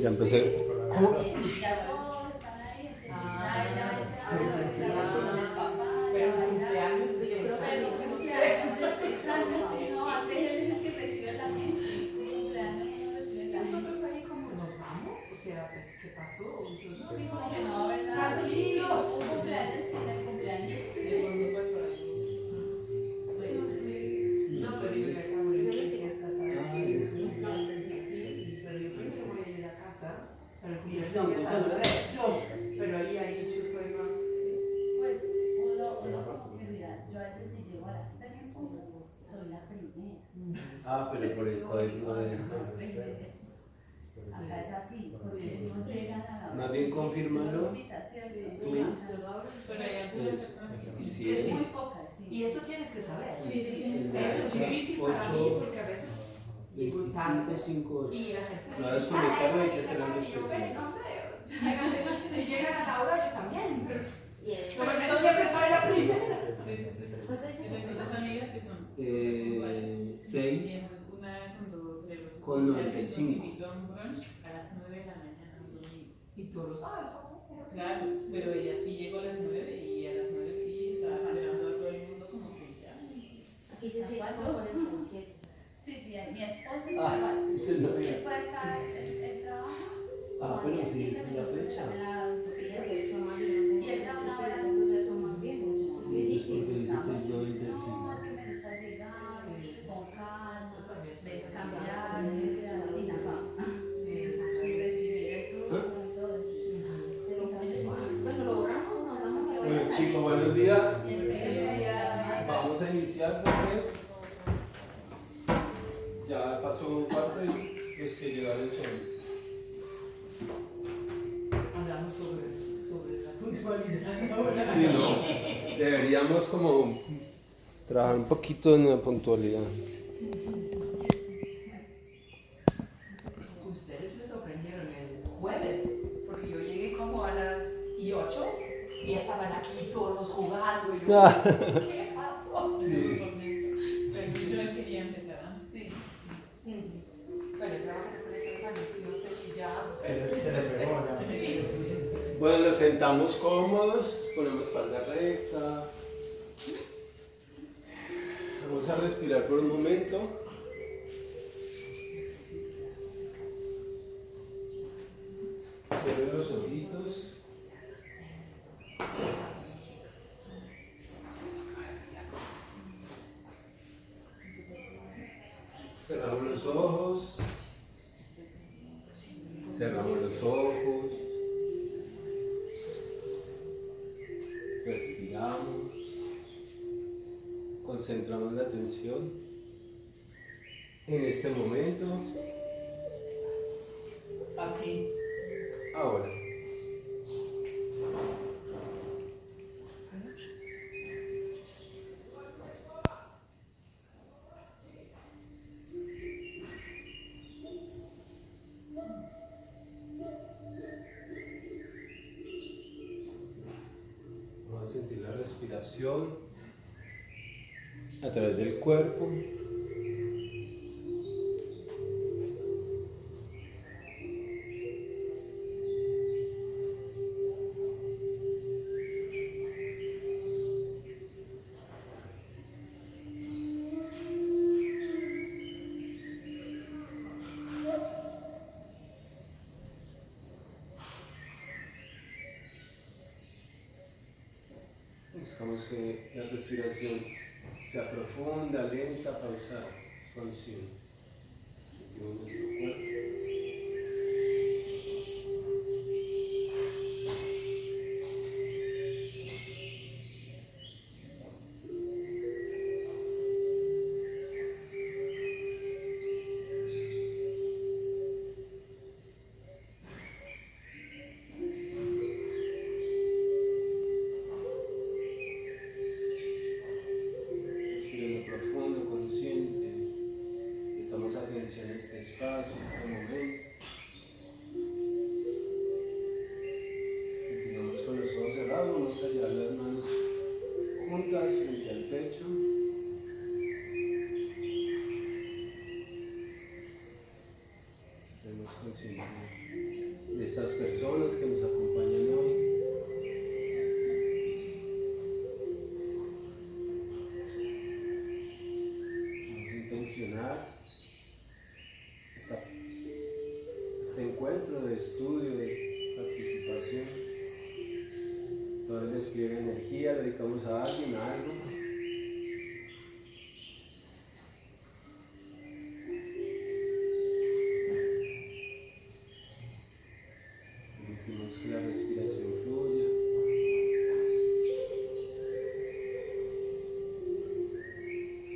Ya empecé. ¿Cómo? Ya todos están ahí, ya pero un cumpleaños de yo creo que el cumpleaños de 6 años, sí, no, antes él es el que recibe la gente, sí, cumpleaños no reciben la gente. nosotros ahí como nos vamos, o sea, pues, ¿qué pasó? Yo no Sí, sé. como que no va a haber nada. Tranquilos. Un cumpleaños sin el cumpleaños. No, pero yo ya acabo de decir que esta tarde pero yo primero voy a ir a casa para el cumpleaños a las 3. Pero ahí hay muchos juegos. Pues uno como que mira, yo a veces si llego a las 3 en punto, soy la primera. Ah, pero por el código de... Acá es así, porque no llegan a la hora. Más bien confírmalo. ¿Cierto? Tú. Eso. Y si Es es muy poca, sí. Y eso tienes que saber. el de Eso es difícil para mí 8, porque a veces 25, 5, 8. y la gente No, es conectarlo, hay que hacer algo especial. no sé, si llegan a la hora yo también, pero Y normalmente siempre soy la primera. amigas que son 6 una con 2 cerebros. con 95. Invito a un brunch a las 9 de la mañana un domingo. Y tú lo sabes. Claro, pero ella sí llegó a las 9 y a las 9 sí estaba esperando a todo el mundo como que ya. Aquí se sigue como con el concierto. Sí, mi esposo es igual. Entonces no Él había. puede estar, él trabaja. Ah, pero sí, es la fecha. Sí, de 8 a mayo. Y él trabaja ahora. Entonces son más viejos. Porque 16 no es decir. No, es que me gusta llegar con calma, descambiar, sin afán. Y recibir el turno y todo. Bueno, lo borramos, nos damos la Bueno, chicos, buenos días. Vamos a iniciar porque ya pasó un cuarto y los que llegaron son. Hablamos sobre la puntualidad ahora. Sí, ¿no? Deberíamos como trabajar un poquito en la puntualidad. Ustedes me sorprendieron el jueves, porque yo llegué como a las 8 y estaban aquí todos jugando. Y yo, ¿qué pasó? Sí. Pero yo quería empezar antes. Sí. Bueno, trabajo en el colegio de baños, no sé si ya. Bueno, nos sentamos cómodos, ponemos espalda recta. Vamos a respirar por un momento. Cierren los ojitos. Cerramos los ojos. Cerramos los ojos. Respiramos. Concentramos la atención en este momento. Aquí. Ahora. Vamos a sentir la respiración a través del cuerpo. Buscamos que la respiración sea profunda, lenta, pausada, consciente. Sentimos nuestro cuerpo. Respirando profundo, consciente. Prestamos atención a este espacio, a este momento. Continuamos con los ojos cerrados, vamos a llevar las manos juntas frente al pecho. Tenemos conciencia de estas personas que nos acompañan hoy. Vamos a intencionar este encuentro de estudio, de participación. Todo el despliegue de energía lo dedicamos a alguien, a algo. Permitimos que la respiración fluya.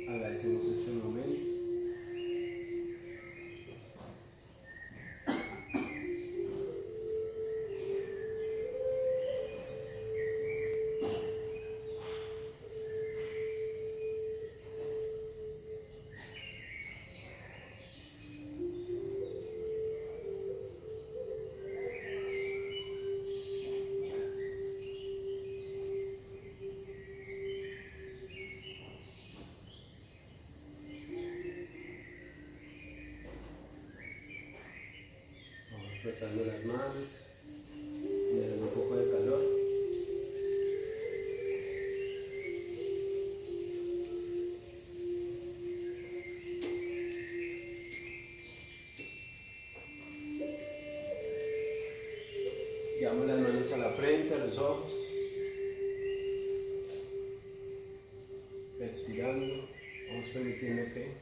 Agradecemos este momento. Frotando las manos, generando un poco de calor. Llevamos las manos a la frente, a los ojos. Respirando, vamos permitiendo que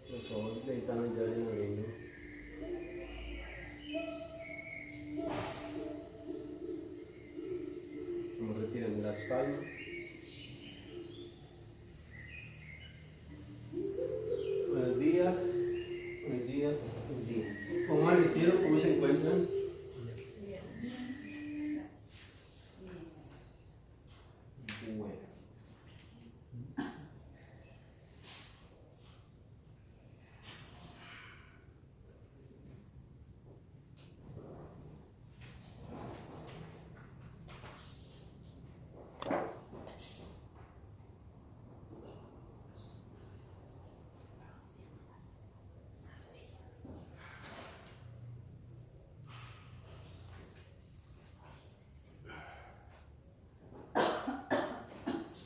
los ojos lentamente vayan abriendo. Vamos retirando las palmas. Buenos días, buenos días, buenos días. ¿Cómo amanecieron? ¿Cómo se encuentran? Bueno.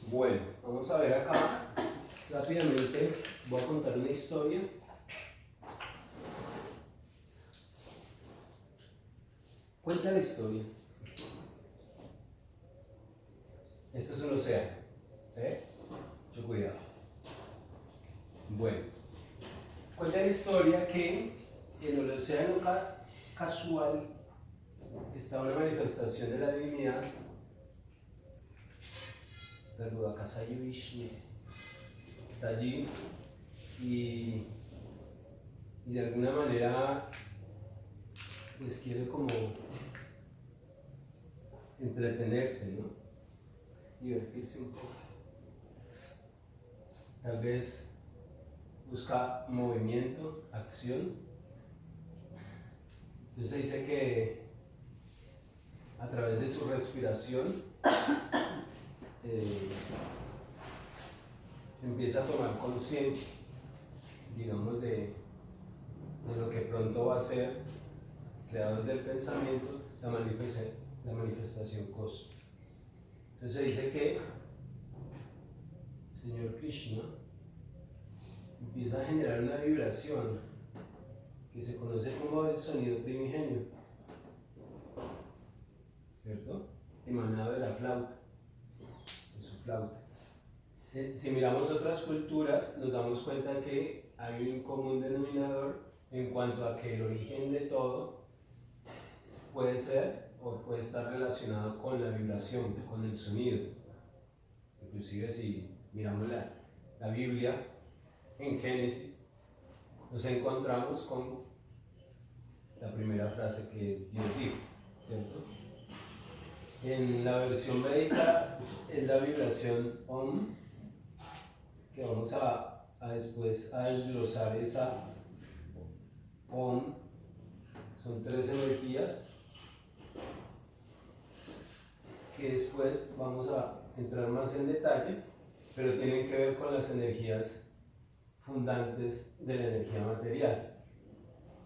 Bueno, vamos a ver acá rápidamente, voy a contar una historia. Cuenta la historia. Esto es un océano, mucho cuidado. Bueno, cuenta la historia que en el océano casual está una manifestación de la divinidad. Garudakasayi Vishnu está allí y de alguna manera pues quiere como entretenerse, ¿no? Divertirse un poco. Tal vez busca movimiento, acción. Entonces dice que a través de su respiración empieza a tomar conciencia, digamos, de lo que pronto va a ser, creado desde el pensamiento, la manifestación cósmica. Entonces dice que el Señor Krishna empieza a generar una vibración que se conoce como el sonido primigenio, ¿cierto? Emanado de la flauta. Flauta. Si miramos otras culturas, nos damos cuenta que hay un común denominador en cuanto a que el origen de todo puede ser o puede estar relacionado con la vibración, con el sonido. Inclusive si miramos la Biblia en Génesis, nos encontramos con la primera frase que es Dios dijo, ¿cierto? En la versión védica es la vibración Om, que vamos a después a desglosar esa Om. Son 3 energías que después vamos a entrar más en detalle, pero tienen que ver con las energías fundantes de la energía material.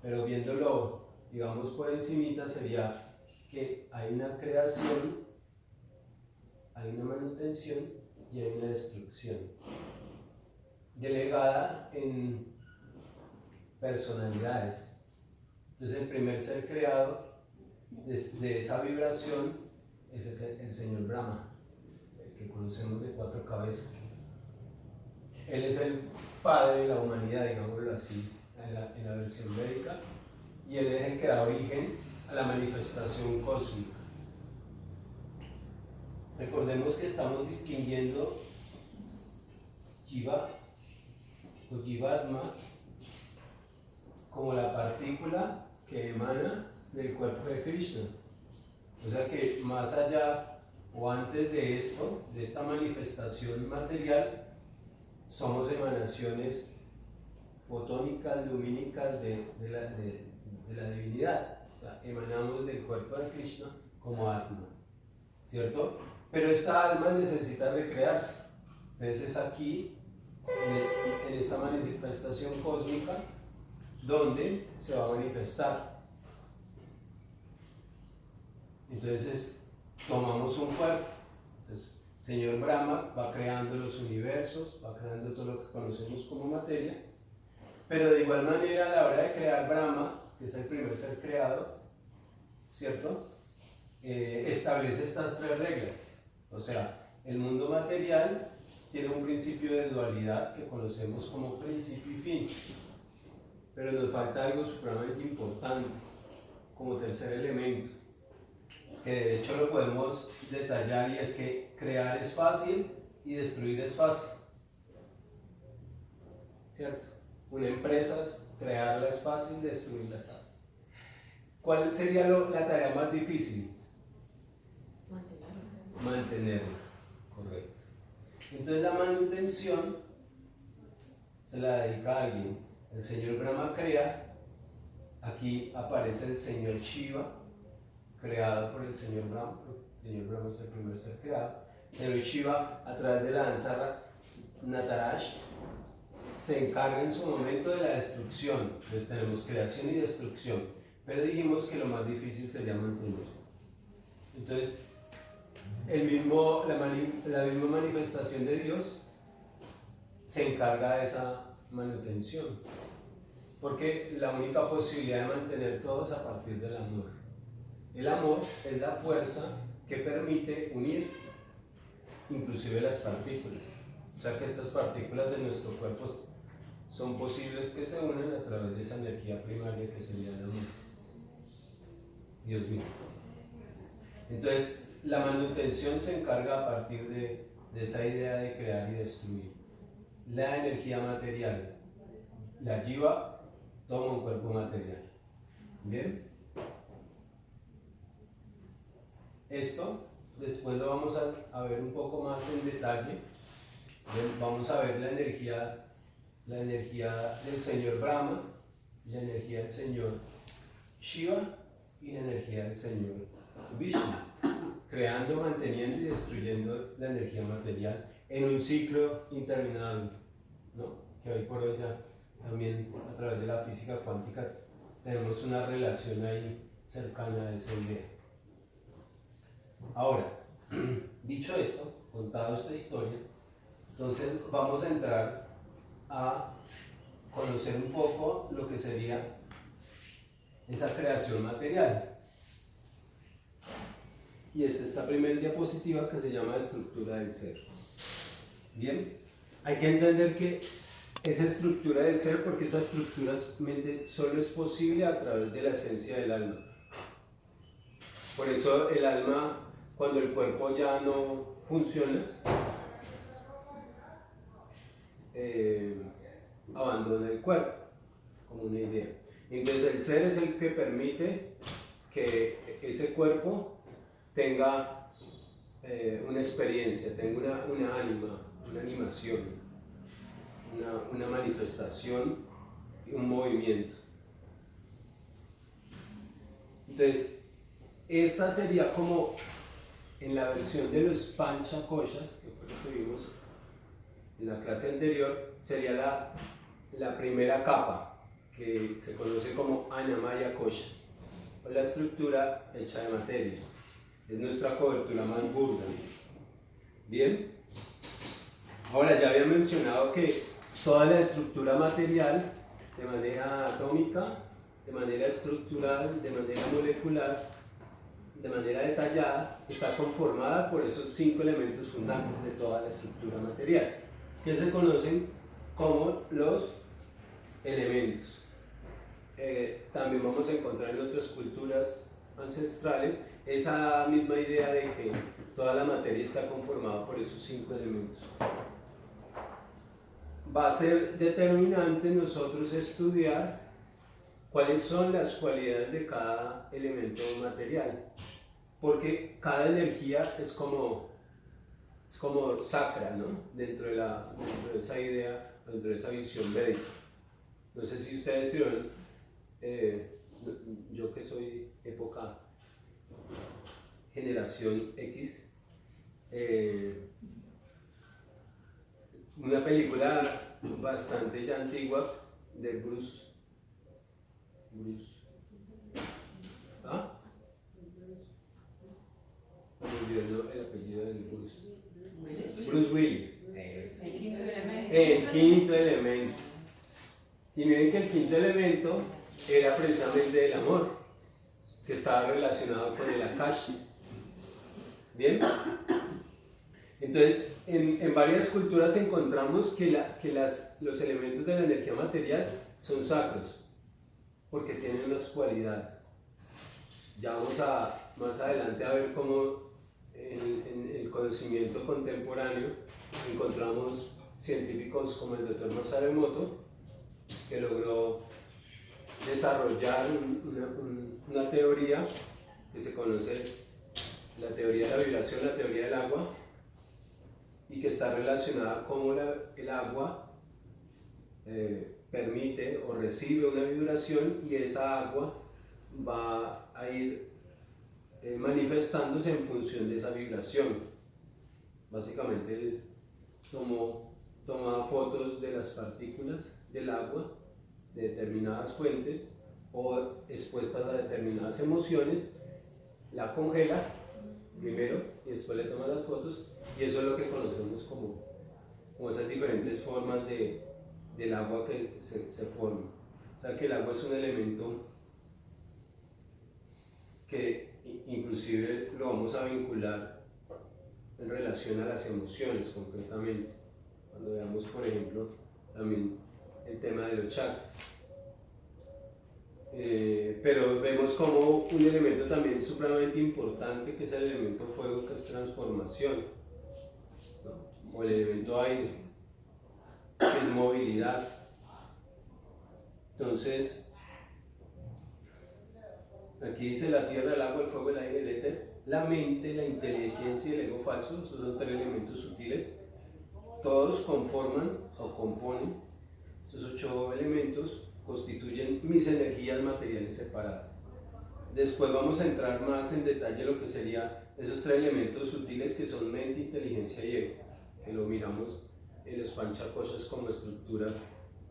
pero viéndolo, digamos, por encimita sería que hay una creación, hay una manutención y hay una destrucción, delegada en personalidades. Entonces el primer ser creado de esa vibración es el señor Brahma, el que conocemos de 4 cabezas. Él es el padre de la humanidad, digámoslo así, en la versión védica, y él es el que da origen a la manifestación cósmica. Recordemos que estamos distinguiendo Jiva o Jivatma como la partícula que emana del cuerpo de Krishna. O sea que más allá o antes de esto, de esta manifestación material, somos emanaciones fotónicas, lumínicas de la divinidad. O sea, emanamos del cuerpo de Krishna como Atma, ¿cierto? Pero esta alma necesita recrearse. Entonces es aquí, en esta manifestación cósmica, donde se va a manifestar. Entonces tomamos un cuerpo. Entonces, Señor Brahma va creando los universos, va creando todo lo que conocemos como materia, pero de igual manera a la hora de crear Brahma, que es el primer ser creado, ¿cierto? Establece estas 3 reglas. O sea, el mundo material tiene un principio de dualidad que conocemos como principio y fin, pero nos falta algo supremamente importante como tercer elemento, que de hecho lo podemos detallar, y es que crear es fácil y destruir es fácil, ¿cierto? Una empresa, crearla es fácil, destruirla es fácil. ¿Cuál sería la tarea más difícil? Mantenerla, correcto. Entonces la manutención se la dedica a alguien. El señor Brahma crea, aquí aparece el señor Shiva, creado por el señor Brahma. El señor Brahma es el primer ser creado. El señor Shiva, a través de la danza Nataraj, se encarga en su momento de la destrucción. Entonces tenemos creación y destrucción, pero dijimos que lo más difícil sería mantener. Entonces la misma manifestación de Dios se encarga de esa manutención, porque la única posibilidad de mantener todo es a partir del amor. El amor es la fuerza que permite unir inclusive las partículas. O sea que estas partículas de nuestro cuerpo son posibles que se unan a través de esa energía primaria que sería el amor. Dios mío. Entonces, la manutención se encarga a partir de esa idea de crear y destruir. La energía material, la jiva, toma un cuerpo material. ¿Bien? Esto después lo vamos a ver un poco más en detalle. Vamos a ver la energía del señor Brahma, la energía del señor Shiva y la energía del señor Vishnu, creando, manteniendo y destruyendo la energía material en un ciclo interminable, ¿no? Que hoy por hoy ya también a través de la física cuántica tenemos una relación ahí cercana a esa idea. Ahora, dicho esto, contado esta historia, entonces vamos a entrar a conocer un poco lo que sería esa creación material. Y es esta primera diapositiva que se llama estructura del ser. Bien, hay que entender que esa estructura del ser, porque esa estructura solo es posible a través de la esencia del alma. Por eso el alma, cuando el cuerpo ya no funciona, abandona el cuerpo, como una idea. Entonces el ser es el que permite que ese cuerpo tenga una experiencia, tenga una ánima, una animación, una manifestación y un movimiento. Entonces, esta sería como en la versión de los Panchakoshas, que fue lo que vimos en la clase anterior, sería la primera capa, que se conoce como Anamaya Kosha, o la estructura hecha de materia. Es nuestra cobertura más burda. Bien, ahora ya había mencionado que toda la estructura material, de manera atómica, de manera estructural, de manera molecular, de manera detallada, está conformada por esos 5 elementos fundantes de toda la estructura material, que se conocen como los elementos. También vamos a encontrar en otras culturas ancestrales esa misma idea de que toda la materia está conformada por esos 5 elementos. Va a ser determinante nosotros estudiar cuáles son las cualidades de cada elemento material, porque cada energía es como sacra, ¿no? Dentro de esa idea, dentro de esa visión védica. No sé si ustedes vieron, yo que soy época generación X, una película bastante ya antigua de Bruce. ¿Ah? Me olvidó el apellido del Bruce Willis. El quinto elemento. El quinto elemento. Y miren que el quinto elemento era precisamente el amor, que estaba relacionado con el Akash. ¿Bien? Entonces, en varias culturas encontramos que los elementos de la energía material son sacros, porque tienen unas cualidades. Ya vamos más adelante a ver cómo en el conocimiento contemporáneo encontramos científicos como el Dr. Masaru Emoto, que logró desarrollar una teoría que se conoce, la teoría de la vibración, la teoría del agua, y que está relacionada con cómo el agua permite o recibe una vibración, y esa agua va a ir manifestándose en función de esa vibración. Básicamente él toma fotos de las partículas del agua de determinadas fuentes o expuestas a determinadas emociones, la congela primero y después le toma las fotos, y eso es lo que conocemos como esas diferentes formas del agua que se forman. O sea que el agua es un elemento que inclusive lo vamos a vincular en relación a las emociones concretamente, cuando veamos por ejemplo también el tema de los chakras. Pero vemos como un elemento también supremamente importante, que es el elemento fuego, que es transformación, ¿no? O el elemento aire, que es movilidad. Entonces, aquí dice la tierra, el agua, el fuego, el aire, el éter, la mente, la inteligencia y el ego falso. Esos son 3 elementos sutiles. Todos conforman o componen, estos 8 elementos constituyen mis energías materiales separadas. Después vamos a entrar más en detalle lo que serían esos 3 elementos sutiles, que son mente, inteligencia y ego, que lo miramos en los panchakoshas como estructuras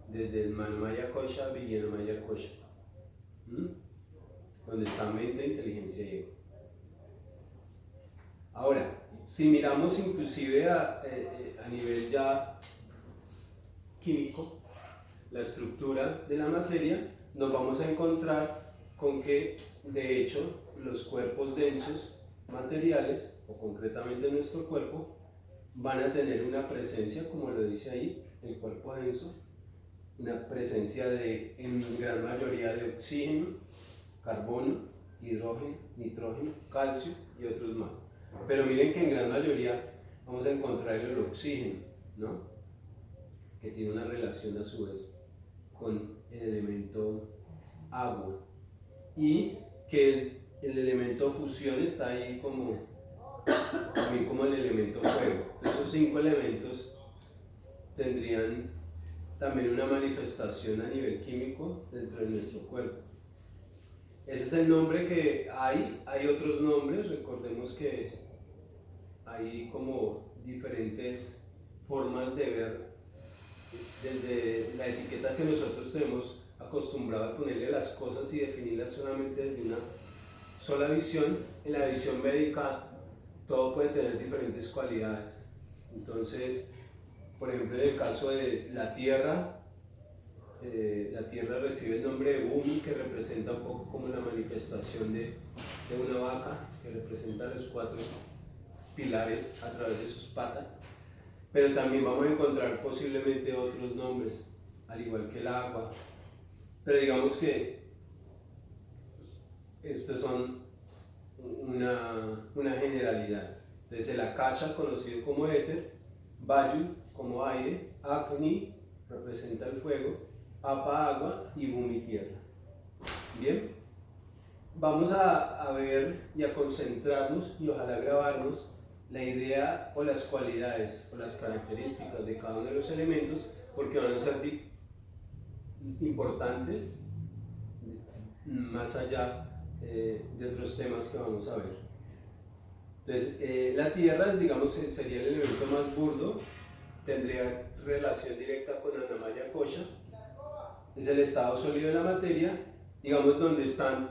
desde el Manomaya Kosha, Vijnanamaya Kosha, donde está mente, inteligencia y ego. Ahora, si miramos inclusive a nivel ya químico, la estructura de la materia, nos vamos a encontrar con que de hecho los cuerpos densos materiales, o concretamente nuestro cuerpo, van a tener una presencia, como lo dice ahí, el cuerpo denso, una presencia en gran mayoría de oxígeno, carbono, hidrógeno, nitrógeno, calcio y otros más. Pero miren que en gran mayoría vamos a encontrar el oxígeno, ¿no? Que tiene una relación a su vez con el elemento agua, y que el elemento fusión está ahí también como el elemento fuego. Esos 5 elementos tendrían también una manifestación a nivel químico dentro de nuestro cuerpo. Ese es el nombre que hay otros nombres. Recordemos que hay como diferentes formas de ver desde la etiqueta que nosotros tenemos acostumbrado a ponerle las cosas y definirlas solamente desde una sola visión. En la visión védica todo puede tener diferentes cualidades. Entonces, por ejemplo, en el caso de la tierra recibe el nombre de Bhumi, que representa un poco como la manifestación de una vaca, que representa los 4 pilares a través de sus patas. Pero también vamos a encontrar posiblemente otros nombres, al igual que el agua. Pero digamos que estos son una generalidad. Entonces el Akasha, conocido como éter, Vayu como aire, Agni representa el fuego, Apa agua y Bhumi tierra. Bien, vamos a ver y a concentrarnos y ojalá grabarnos la idea o las cualidades o las características de cada uno de los elementos, porque van a ser importantes más allá de otros temas que vamos a ver. Entonces, la tierra, digamos, sería el elemento más burdo, tendría relación directa con Annamaya Kosha, es el estado sólido de la materia, digamos, donde están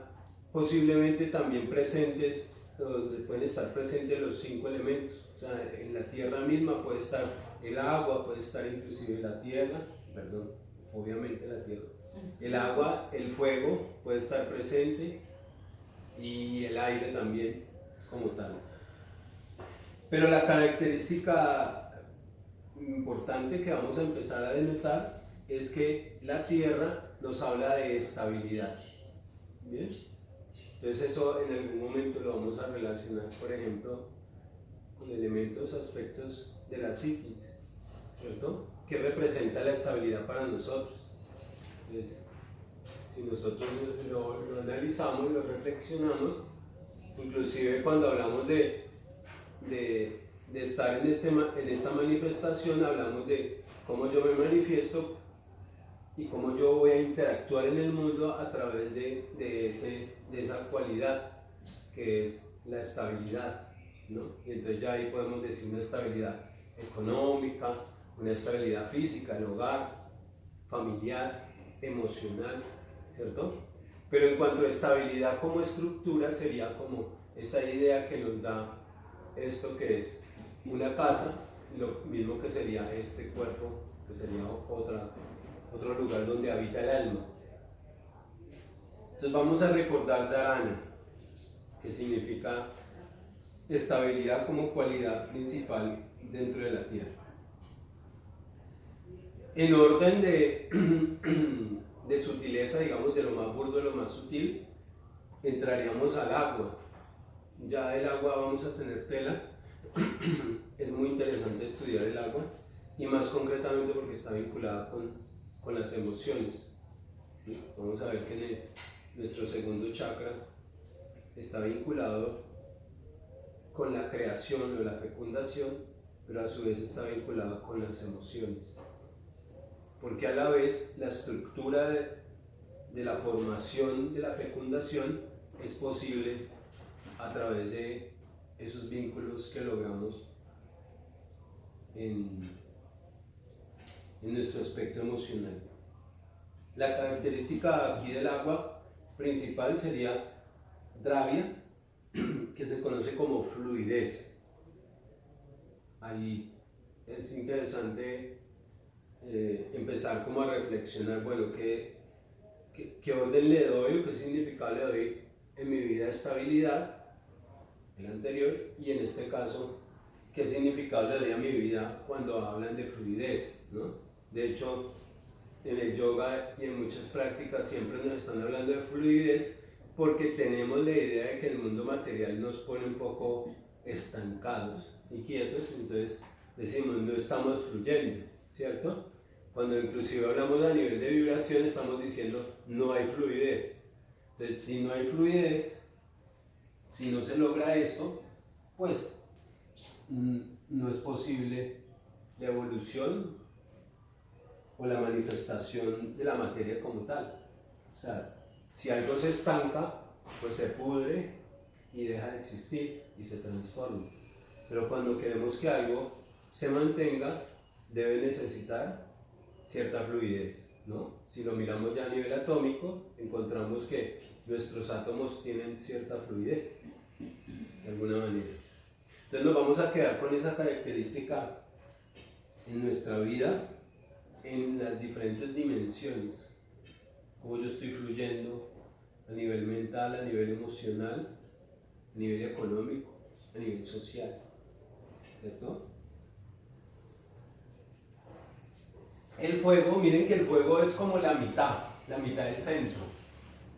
posiblemente también presentes, donde pueden estar presentes los 5 elementos. O sea, en la tierra misma puede estar el agua, puede estar inclusive la tierra, perdón, obviamente la tierra, el agua, el fuego puede estar presente y el aire también como tal. Pero la característica importante que vamos a empezar a denotar es que la tierra nos habla de estabilidad. ¿Bien? Entonces eso en algún momento lo vamos a relacionar, por ejemplo, con elementos, aspectos de la psiquis, ¿cierto? Que representa la estabilidad para nosotros. Entonces, si nosotros lo analizamos, lo reflexionamos, inclusive cuando hablamos de estar en esta manifestación, hablamos de cómo yo me manifiesto y cómo yo voy a interactuar en el mundo a través de esa cualidad que es la estabilidad, ¿no? Y entonces ya ahí podemos decir una estabilidad económica, una estabilidad física, el hogar, familiar, emocional, ¿cierto? Pero en cuanto a estabilidad como estructura, sería como esa idea que nos da esto que es una casa, lo mismo que sería este cuerpo, que sería otro lugar donde habita el alma. Entonces vamos a recordar Dharana, que significa estabilidad como cualidad principal dentro de la tierra. En orden de sutileza, digamos, de lo más burdo a lo más sutil, entraríamos al agua. Ya del agua vamos a tener tela. Es muy interesante estudiar el agua y más concretamente porque está vinculada con las emociones, ¿sí? Vamos a ver que nuestro segundo chakra está vinculado con la creación o la fecundación, pero a su vez está vinculado con las emociones, porque a la vez la estructura de la formación de la fecundación es posible a través de esos vínculos que logramos en nuestro aspecto emocional. La característica aquí del agua principal sería dravya, que se conoce como fluidez. Ahí es interesante empezar como a reflexionar, bueno, ¿qué orden le doy o qué significado le doy en mi vida a estabilidad, el anterior, y en este caso, qué significado le doy a mi vida cuando hablan de fluidez, ¿no? De hecho, en el yoga y en muchas prácticas siempre nos están hablando de fluidez porque tenemos la idea de que el mundo material nos pone un poco estancados y quietos, entonces decimos no estamos fluyendo, ¿cierto? Cuando inclusive hablamos a nivel de vibración estamos diciendo no hay fluidez. Entonces si no hay fluidez, si no se logra esto, pues no es posible la evolución o la manifestación de la materia como tal. O sea, si algo se estanca, pues se pudre y deja de existir y se transforma. Pero cuando queremos que algo se mantenga, debe necesitar cierta fluidez. ¿no? Si lo miramos ya a nivel atómico, encontramos que nuestros átomos tienen cierta fluidez, de alguna manera. Entonces nos vamos a quedar con esa característica en nuestra vida, en las diferentes dimensiones, cómo yo estoy fluyendo a nivel mental, a nivel emocional, a nivel económico, a nivel social, ¿cierto? El fuego, miren que el fuego es como la mitad del censo,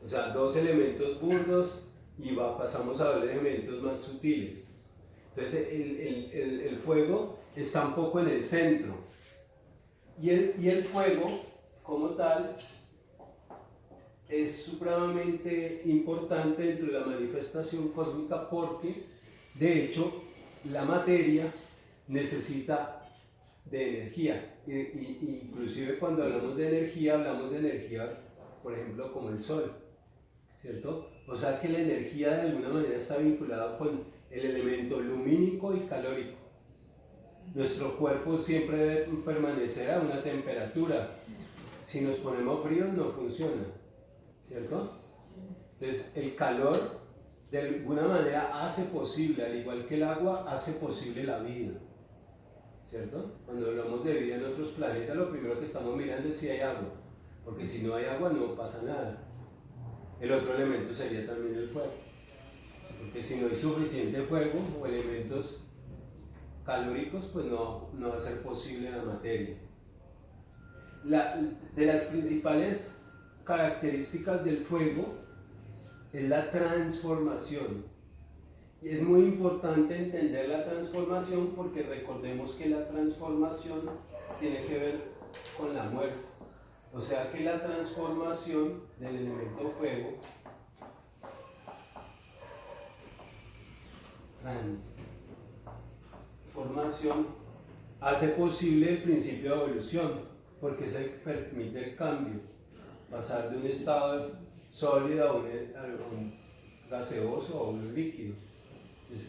o sea, dos elementos burdos y pasamos a dos elementos más sutiles. Entonces el fuego está un poco en el centro y el fuego como tal es supremamente importante dentro de la manifestación cósmica porque de hecho la materia necesita de energía inclusive cuando hablamos de energía por ejemplo como el sol, ¿cierto? O sea que la energía de alguna manera está vinculada con el elemento lumínico y calórico. Nuestro cuerpo siempre debe permanecer a una temperatura. Si nos ponemos fríos no funciona, ¿cierto? Entonces el calor de alguna manera hace posible, al igual que el agua, hace posible la vida, ¿cierto? Cuando hablamos de vida en otros planetas, lo primero que estamos mirando es si hay agua, porque si no hay agua no pasa nada. El otro elemento sería también el fuego, porque si no hay suficiente fuego o elementos calóricos, pues no va a ser posible la materia. De las principales características del fuego es la transformación. Y es muy importante entender la transformación porque recordemos que la transformación tiene que ver con la muerte. O sea que la transformación del elemento fuego, transformación, hace posible el principio de evolución, porque es el que permite el cambio, pasar de un estado sólido a un gaseoso o a un líquido.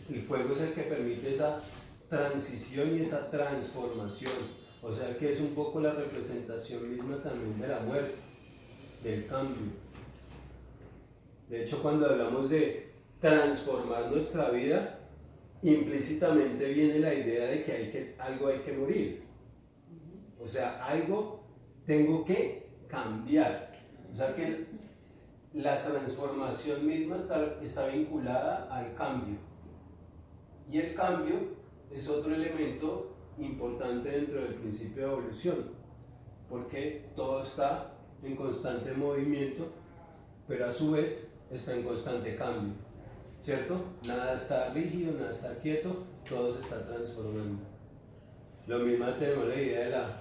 El fuego es el que permite esa transición y esa transformación. O sea que es un poco la representación misma también de la muerte, del cambio. De hecho, cuando hablamos de transformar nuestra vida, implícitamente viene la idea de que algo hay que morir. O sea, algo tengo que cambiar. O sea que la transformación misma está vinculada al cambio. Y el cambio es otro elemento importante dentro del principio de evolución, porque todo está en constante movimiento, pero a su vez está en constante cambio, ¿cierto? Nada está rígido, nada está quieto, todo se está transformando. Lo mismo tenemos la idea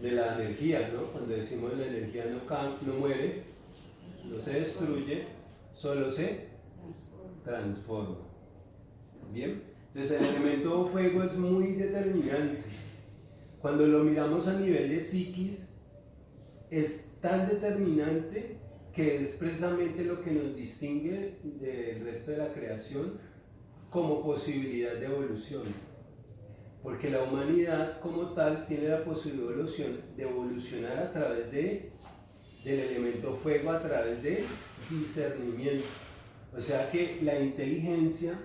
de la energía, ¿no? Cuando decimos la energía no muere, no se destruye, solo se transforma. ¿Bien? Entonces el elemento fuego es muy determinante. Cuando lo miramos a nivel de psiquis, es tan determinante que es precisamente lo que nos distingue del resto de la creación como posibilidad de evolución. Porque la humanidad como tal tiene la posibilidad de evolucionar a través del elemento fuego, a través de discernimiento. O sea que la inteligencia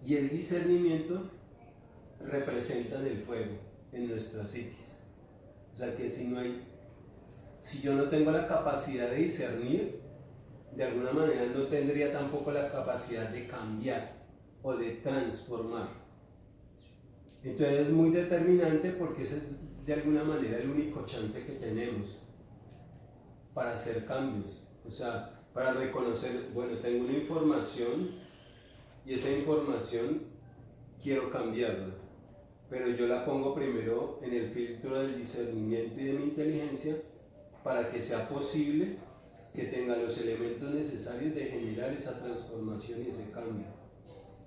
y el discernimiento representan el fuego en nuestra psiquis. O sea que si yo no tengo la capacidad de discernir, de alguna manera no tendría tampoco la capacidad de cambiar o de transformar. Entonces es muy determinante porque ese es de alguna manera el único chance que tenemos para hacer cambios. O sea, para reconocer, bueno, tengo una información y esa información quiero cambiarla, pero yo la pongo primero en el filtro del discernimiento y de mi inteligencia para que sea posible que tenga los elementos necesarios de generar esa transformación y ese cambio.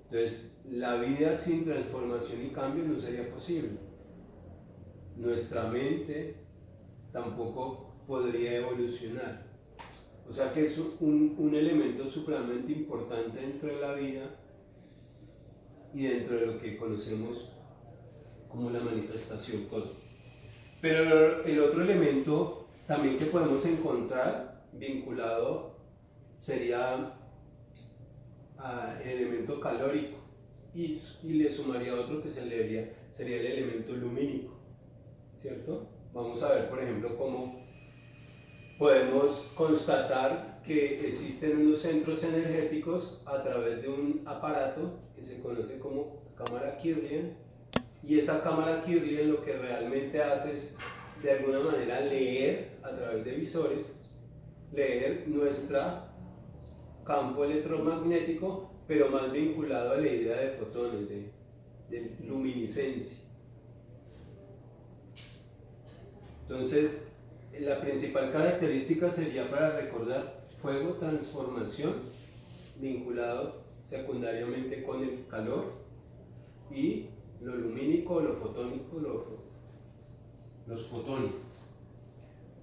Entonces, la vida sin transformación y cambio no sería posible. Nuestra mente tampoco podría evolucionar. O sea que es un elemento supremamente importante dentro de la vida y dentro de lo que conocemos como la manifestación cósmica. Pero el otro elemento también que podemos encontrar vinculado sería el elemento calórico y le sumaría otro que sería el elemento lumínico, ¿cierto? Vamos a ver, por ejemplo, cómo podemos constatar que existen unos centros energéticos a través de un aparato que se conoce como cámara Kirlian, y esa cámara Kirlian lo que realmente hace es de alguna manera leer a través de visores, leer nuestro campo electromagnético, pero más vinculado a la idea de fotones, de luminiscencia. Entonces, la principal característica sería, para recordar, fuego, transformación, vinculado secundariamente con el calor, y lo lumínico, lo fotónico, los fotones,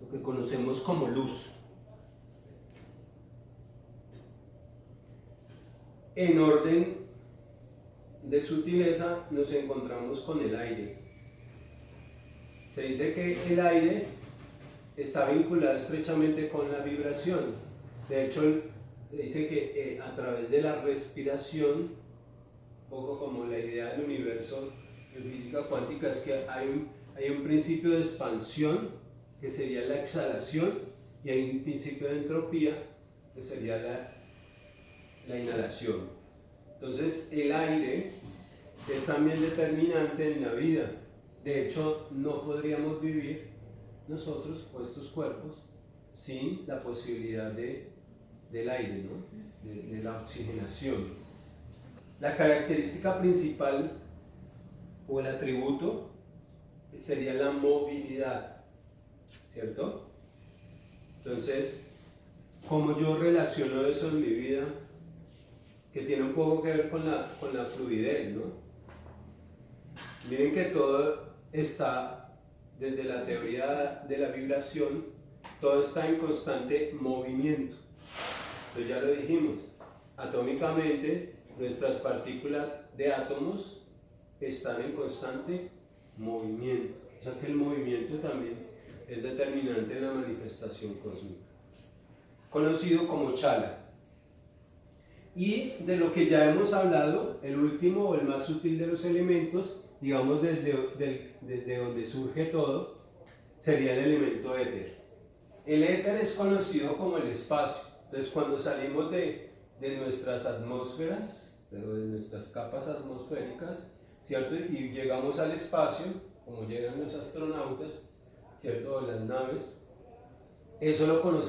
lo que conocemos como luz. En orden de sutileza nos encontramos con el aire. Se dice que el aire está vinculado estrechamente con la vibración. De hecho, se dice que a través de la respiración, un poco como la idea del universo de física cuántica, es que hay un principio de expansión, que sería la exhalación, y hay un principio de entropía, que sería la inhalación. Entonces, el aire es también determinante en la vida. De hecho, no podríamos vivir nosotros, estos cuerpos, sin la posibilidad del aire, ¿no? de la oxigenación. La característica principal o el atributo sería la movilidad, ¿cierto? Entonces, ¿cómo yo relaciono eso en mi vida? Que tiene un poco que ver con la fluidez, ¿no? Miren que todo está, desde la teoría de la vibración, todo está en constante movimiento. Entonces ya lo dijimos, atómicamente nuestras partículas de átomos están en constante movimiento. O sea que el movimiento también es determinante en la manifestación cósmica, conocido como Chala. Y de lo que ya hemos hablado, el último o el más sutil de los elementos, digamos desde donde surge todo, sería el elemento éter. El éter es conocido como el espacio. Entonces, cuando salimos de nuestras atmósferas, de nuestras capas atmosféricas, ¿cierto? Y llegamos al espacio, como llegan los astronautas, ¿cierto? O las naves, eso lo conocemos